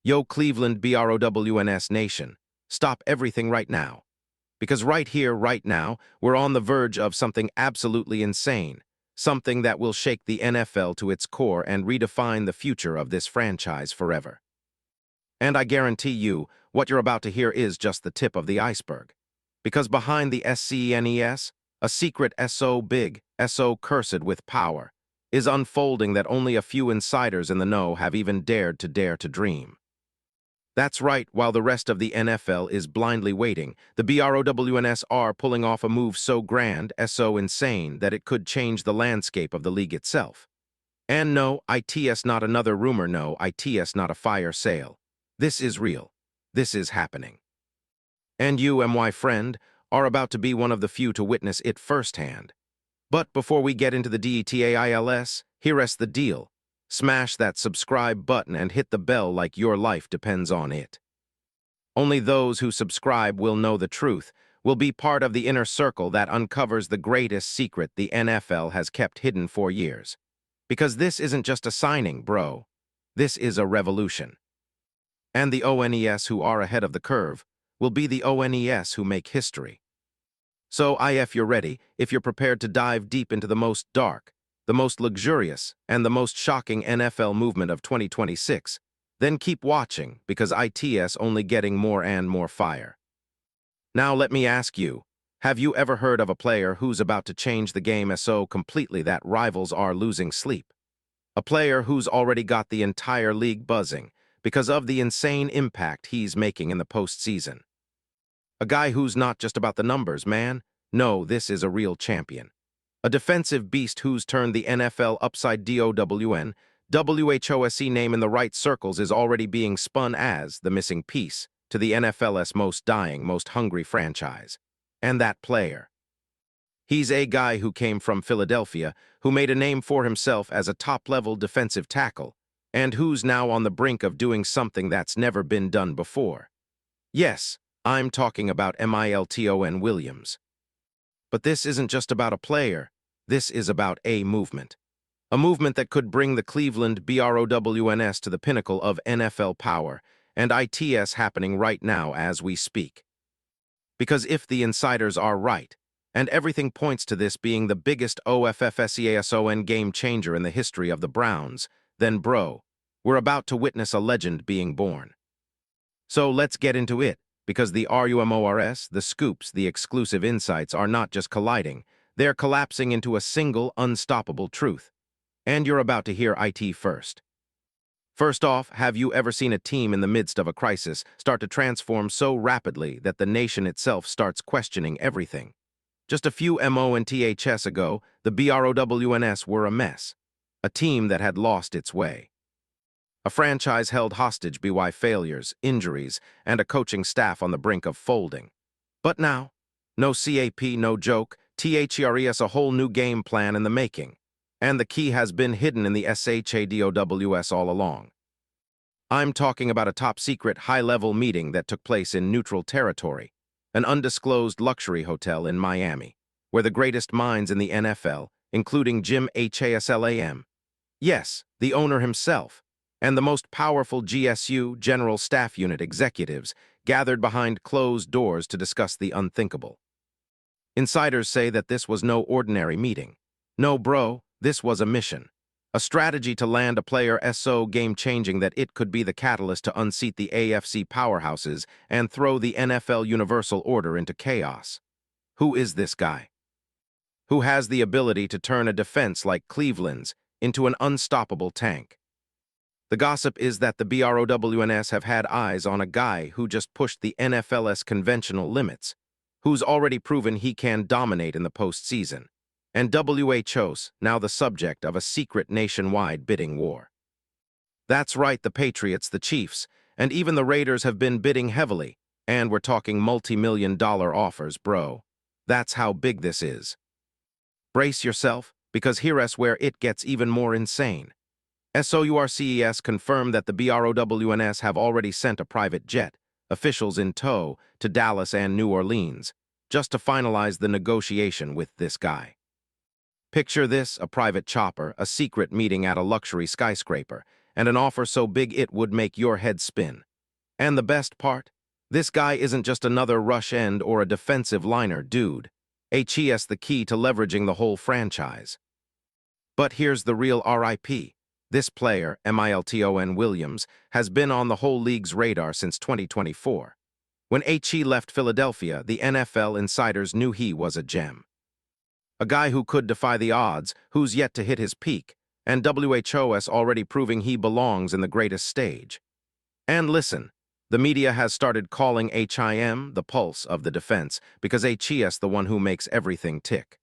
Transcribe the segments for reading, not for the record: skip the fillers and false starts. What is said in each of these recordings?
Yo, Cleveland BROWNS Nation, stop everything right now. Because right here, right now, we're on the verge of something absolutely insane, something that will shake the NFL to its core and redefine the future of this franchise forever. And I guarantee you, what you're about to hear is just the tip of the iceberg. Because behind the SCENES, a secret SO big, SO cursed with power, is unfolding that only a few insiders in the know have even dared to dream. That's right, while the rest of the NFL is blindly waiting, the BROWNS are pulling off a move so grand, so insane, that it could change the landscape of the league itself. And no, it's not another rumor, no, it's not a fire sale. This is real. This is happening. And you, my friend, are about to be one of the few to witness it firsthand. But before we get into the details, here's the deal. Smash that subscribe button and hit the bell like your life depends on it. Only those who subscribe will know the truth, will be part of the inner circle that uncovers the greatest secret the NFL has kept hidden for years. Because this isn't just a signing, bro. This is a revolution. And the ONES who are ahead of the curve will be the ONES who make history. So if you're ready, if you're prepared to dive deep into the most dark, the most luxurious, and the most shocking NFL movement of 2026, then keep watching because it's only getting more and more fire. Now let me ask you, have you ever heard of a player who's about to change the game so completely that rivals are losing sleep? A player who's already got the entire league buzzing because of the insane impact he's making in the postseason. A guy who's not just about the numbers, man. No, this is a real champion. A defensive beast who's turned the NFL upside down. WHOSE name in the right circles is already being spun as the missing piece to the NFL's most dying, most hungry franchise. And that player. He's a guy who came from Philadelphia, who made a name for himself as a top-level defensive tackle, and who's now on the brink of doing something that's never been done before. Yes, I'm talking about Milton Williams. But this isn't just about a player. This is about a movement. A movement that could bring the Cleveland BROWNS to the pinnacle of NFL power, and it's happening right now as we speak. Because if the insiders are right, and everything points to this being the biggest OFFSEASON game changer in the history of the Browns, then bro, we're about to witness a legend being born. So let's get into it, because the rumors, the scoops, the exclusive insights are not just colliding, they're collapsing into a single, unstoppable truth. And you're about to hear it first. First off, have you ever seen a team in the midst of a crisis start to transform so rapidly that the nation itself starts questioning everything? Just a few months ago, the BROWNS were a mess. A team that had lost its way. A franchise held hostage by failures, injuries, and a coaching staff on the brink of folding. But now, no CAP, no joke, there's a whole new game plan in the making. And the key has been hidden in the SHADOWS all along. I'm talking about a top-secret, high-level meeting that took place in neutral territory, an undisclosed luxury hotel in Miami, where the greatest minds in the NFL, including Jim Haslam, yes, the owner himself, and the most powerful GSU, General Staff Unit executives, gathered behind closed doors to discuss the unthinkable. Insiders say that this was no ordinary meeting. No, bro, this was a mission. A strategy to land a player so game-changing that it could be the catalyst to unseat the AFC powerhouses and throw the NFL Universal Order into chaos. Who is this guy? Who has the ability to turn a defense like Cleveland's into an unstoppable tank? The gossip is that the BROWNS have had eyes on a guy who just pushed the NFL's conventional limits, who's already proven he can dominate in the postseason, and WHO's now the subject of a secret nationwide bidding war. That's right, the Patriots, the Chiefs, and even the Raiders have been bidding heavily, and we're talking multi-million-dollar offers, bro. That's how big this is. Brace yourself, because here's where it gets even more insane. SOURCES confirmed that the BROWNS have already sent a private jet, officials in tow, to Dallas and New Orleans, just to finalize the negotiation with this guy. Picture this, a private chopper, a secret meeting at a luxury skyscraper, and an offer so big it would make your head spin. And the best part? This guy isn't just another rush end or a defensive liner, dude. HES the key to leveraging the whole franchise. But here's the real RIP. This player, Milton Williams, has been on the whole league's radar since 2024. When HE left Philadelphia, the NFL insiders knew he was a gem. A guy who could defy the odds, who's yet to hit his peak, and WHOS already proving he belongs in the greatest stage. And listen, the media has started calling HIM the pulse of the defense because HES the one who makes everything tick.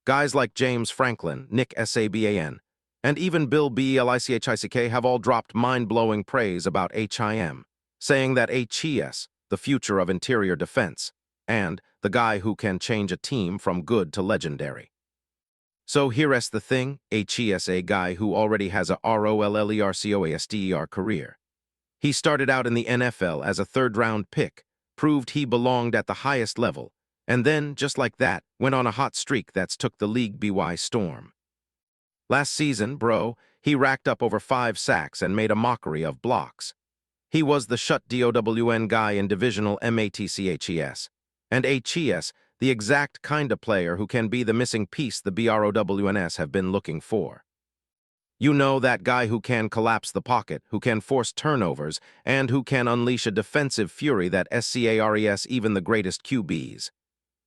Guys like James Franklin, Nick Saban, and even Bill Belichick have all dropped mind-blowing praise about HIM, saying that HES, the future of interior defense, and the guy who can change a team from good to legendary. So here's the thing, HES a guy who already has a ROLLERCOASTER career. He started out in the NFL as a third-round pick, proved he belonged at the highest level, and then, just like that, went on a hot streak that's took the league by storm. Last season, he racked up over 5 sacks and made a mockery of blocks. He was the shut DOWN guy in divisional MATCHES, and HES, the exact kind of player who can be the missing piece the BROWNS have been looking for. You know, that guy who can collapse the pocket, who can force turnovers, and who can unleash a defensive fury that SCARES even the greatest QBs.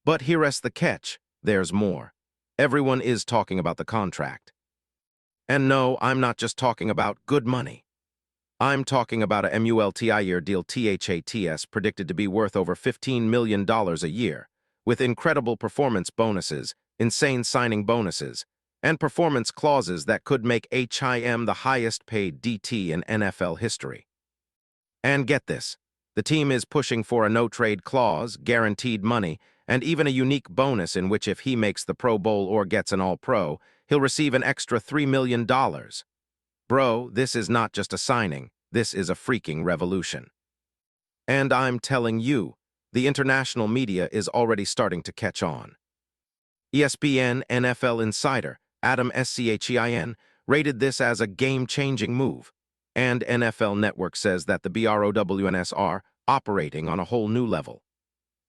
But here's the catch, there's more. Everyone is talking about the contract. And no, I'm not just talking about good money. I'm talking about a multi-year deal THATS predicted to be worth over $15 million a year, with incredible performance bonuses, insane signing bonuses, and performance clauses that could make HIM the highest-paid DT in NFL history. And get this, the team is pushing for a no-trade clause, guaranteed money, and even a unique bonus in which if he makes the Pro Bowl or gets an All-Pro, he'll receive an extra $3 million. Bro, this is not just a signing, this is a freaking revolution. And I'm telling you, the international media is already starting to catch on. ESPN NFL insider Adam Schrein rated this as a game-changing move, and NFL Network says that the BROWNS are operating on a whole new level.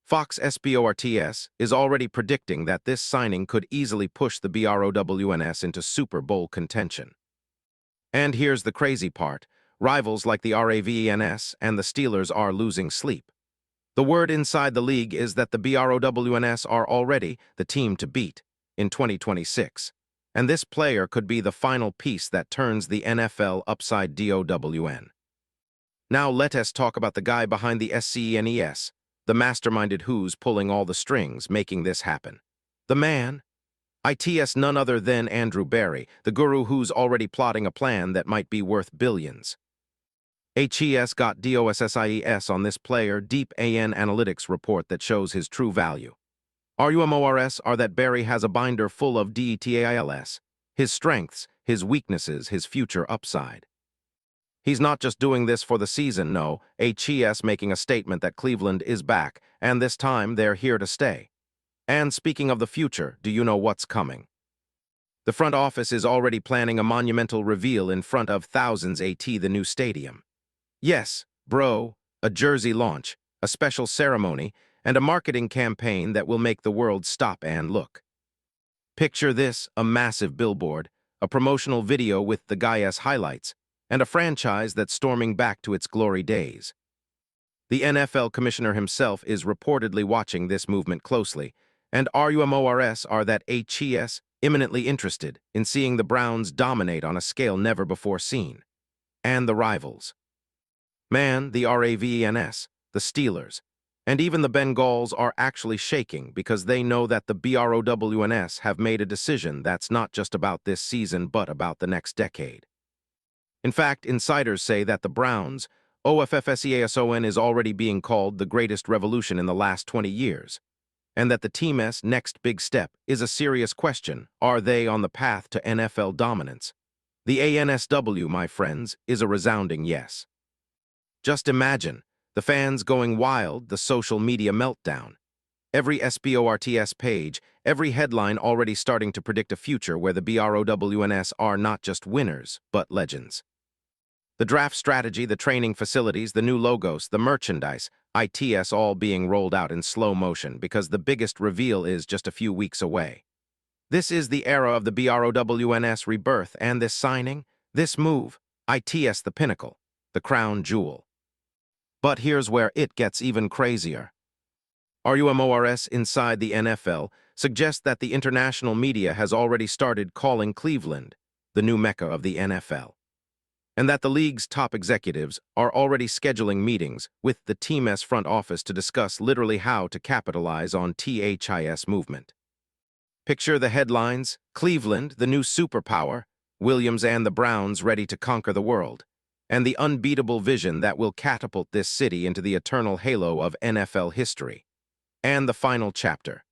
Fox Sports is already predicting that this signing could easily push the BROWNS into Super Bowl contention. And here's the crazy part, rivals like the RAVENS and the Steelers are losing sleep. The word inside the league is that the BROWNS are already the team to beat in 2026, and this player could be the final piece that turns the NFL upside down. Now let us talk about the guy behind the SCENES, the masterminded who's pulling all the strings, making this happen. The man, it's none other than Andrew Berry, the guru who's already plotting a plan that might be worth billions. HES got DOSSIES on this player deep AN analytics report that shows his true value. RUMORS are that Berry has a binder full of DETAILS, his strengths, his weaknesses, his future upside. He's not just doing this for the season, no, HES making a statement that Cleveland is back, and this time they're here to stay. And speaking of the future, do you know what's coming? The front office is already planning a monumental reveal in front of thousands at the new stadium. Yes, a jersey launch, a special ceremony, and a marketing campaign that will make the world stop and look. Picture this, a massive billboard, a promotional video with the guy's highlights, and a franchise that's storming back to its glory days. The NFL commissioner himself is reportedly watching this movement closely, and RUMORS are that HES imminently interested in seeing the Browns dominate on a scale never before seen. And the rivals. Man, the RAVENS, the Steelers, and even the Bengals are actually shaking because they know that the BROWNS have made a decision that's not just about this season but about the next decade. In fact, insiders say that the Browns, OFFSEASON is already being called the greatest revolution in the last 20 years, and that the team's next big step is a serious question: are they on the path to NFL dominance? The ANSW, my friends, is a resounding yes. Just imagine, the fans going wild, the social media meltdown. Every SPORTS page, every headline already starting to predict a future where the BROWNS are not just winners, but legends. The draft strategy, the training facilities, the new logos, the merchandise, ITS all being rolled out in slow motion because the biggest reveal is just a few weeks away. This is the era of the BROWNS rebirth, and this signing, this move, ITS the pinnacle, the crown jewel. But here's where it gets even crazier. RUMORS inside the NFL suggests that the international media has already started calling Cleveland the new mecca of the NFL, and that the league's top executives are already scheduling meetings with the team's front office to discuss literally how to capitalize on THIS movement. Picture the headlines: Cleveland, the new superpower, Williams and the Browns ready to conquer the world, and the unbeatable vision that will catapult this city into the eternal halo of NFL history. And the final chapter,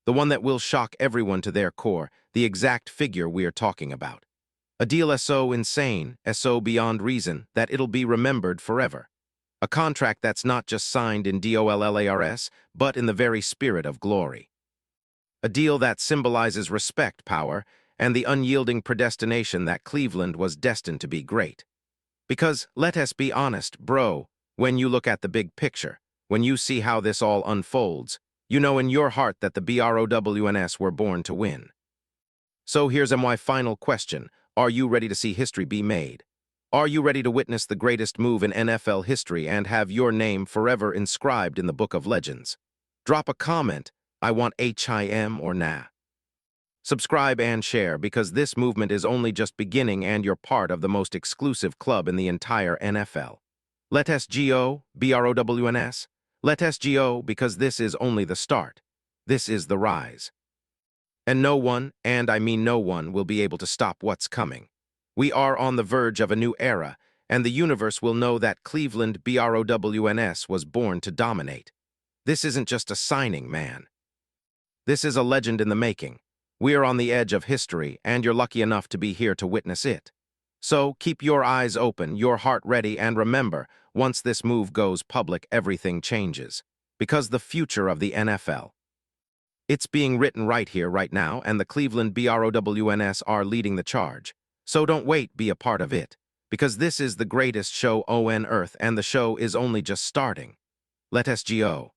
the one that will shock everyone to their core, the exact figure we're talking about. A deal so insane, so beyond reason, that it'll be remembered forever. A contract that's not just signed in DOLLARS, but in the very spirit of glory. A deal that symbolizes respect, power, and the unyielding predestination that Cleveland was destined to be great. Because, let us be honest, bro, when you look at the big picture, when you see how this all unfolds, you know in your heart that the BROWNS were born to win. So here's my final question. Are you ready to see history be made? Are you ready to witness the greatest move in NFL history and have your name forever inscribed in the Book of Legends? Drop a comment. I want HIM or nah. Subscribe and share, because this movement is only just beginning and you're part of the most exclusive club in the entire NFL. Let us go, BROWNS. Let us go, because this is only the start. This is the rise. And no one, and I mean no one, will be able to stop what's coming. We are on the verge of a new era, and the universe will know that Cleveland BROWNS was born to dominate. This isn't just a signing, man. This is a legend in the making. We are on the edge of history, and you're lucky enough to be here to witness it. So keep your eyes open, your heart ready, and remember, once this move goes public, everything changes. Because the future of the NFL, it's being written right here, right now, and the Cleveland BROWNS are leading the charge. So don't wait, be a part of it. Because this is the greatest show on earth, and the show is only just starting. Let us go.